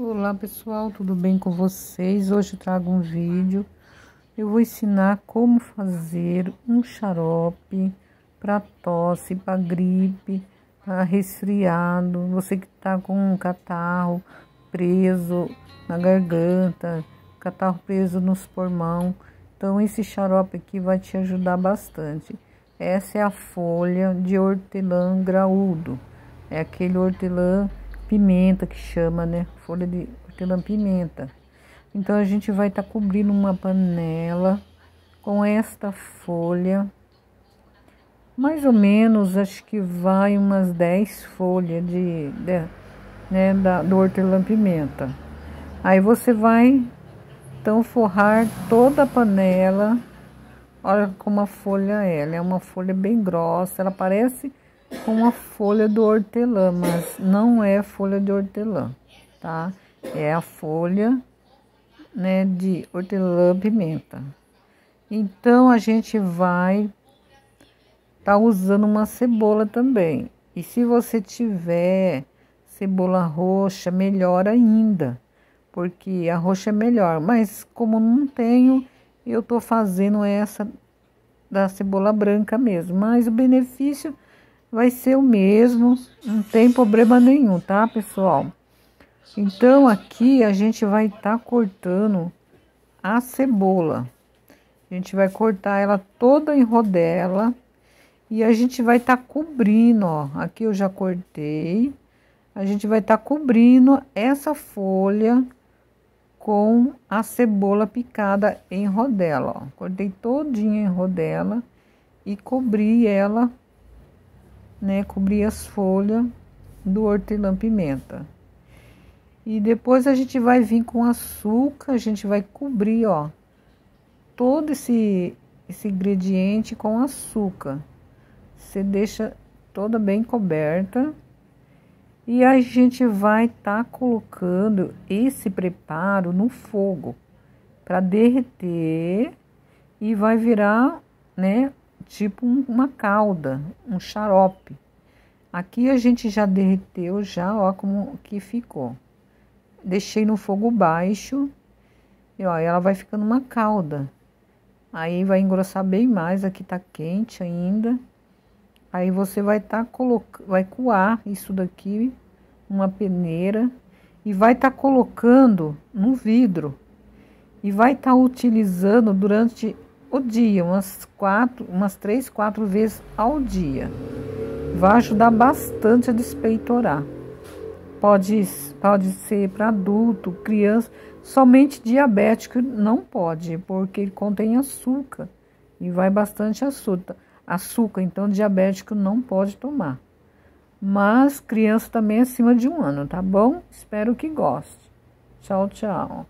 Olá pessoal, tudo bem com vocês? Hoje eu trago um vídeo. Eu vou ensinar como fazer um xarope para tosse, para gripe, para resfriado. Você que tá com um catarro preso na garganta, catarro preso nos pulmão. Então esse xarope aqui vai te ajudar bastante. Essa é a folha de hortelã graúdo. É aquele hortelã pimenta que chama, né? Folha de hortelã-pimenta. Então a gente vai estar cobrindo uma panela com esta folha. Mais ou menos, acho que vai umas 10 folhas do hortelã-pimenta. Aí você vai, então, forrar toda a panela. Olha como a folha é. Ela é uma folha bem grossa, ela parece com a folha do hortelã, mas não é folha de hortelã, tá? É a folha, né, de hortelã-pimenta. Então, a gente vai tá usando uma cebola também. E se você tiver cebola roxa, melhor ainda, porque a roxa é melhor. Mas como não tenho, eu tô fazendo essa da cebola branca mesmo. Mas o benefício vai ser o mesmo, não tem problema nenhum, tá, pessoal? Então, aqui a gente vai estar cortando a cebola. A gente vai cortar ela toda em rodela e a gente vai estar cobrindo, ó. Aqui eu já cortei. A gente vai estar cobrindo essa folha com a cebola picada em rodela, ó. Cortei todinha em rodela e cobri ela, né, cobrir as folhas do hortelã-pimenta. E depois a gente vai vir com açúcar, a gente vai cobrir, ó, todo esse ingrediente com açúcar. Você deixa toda bem coberta. E a gente vai estar colocando esse preparo no fogo para derreter e vai virar, né, tipo uma calda, um xarope. Aqui a gente já derreteu, já, ó, como que ficou. Deixei no fogo baixo e, ó, ela vai ficando uma calda. Aí vai engrossar bem mais, aqui tá quente ainda. Aí você vai estar vai coar isso daqui numa peneira e vai estar colocando no vidro. E vai estar utilizando durante o dia, umas 3, 4 vezes ao dia. Vai ajudar bastante a despeitorar. Pode ser para adulto, criança, somente diabético não pode, porque contém açúcar e vai bastante açúcar, então diabético não pode tomar. Mas criança também acima de 1 ano, tá bom? Espero que goste. Tchau, tchau.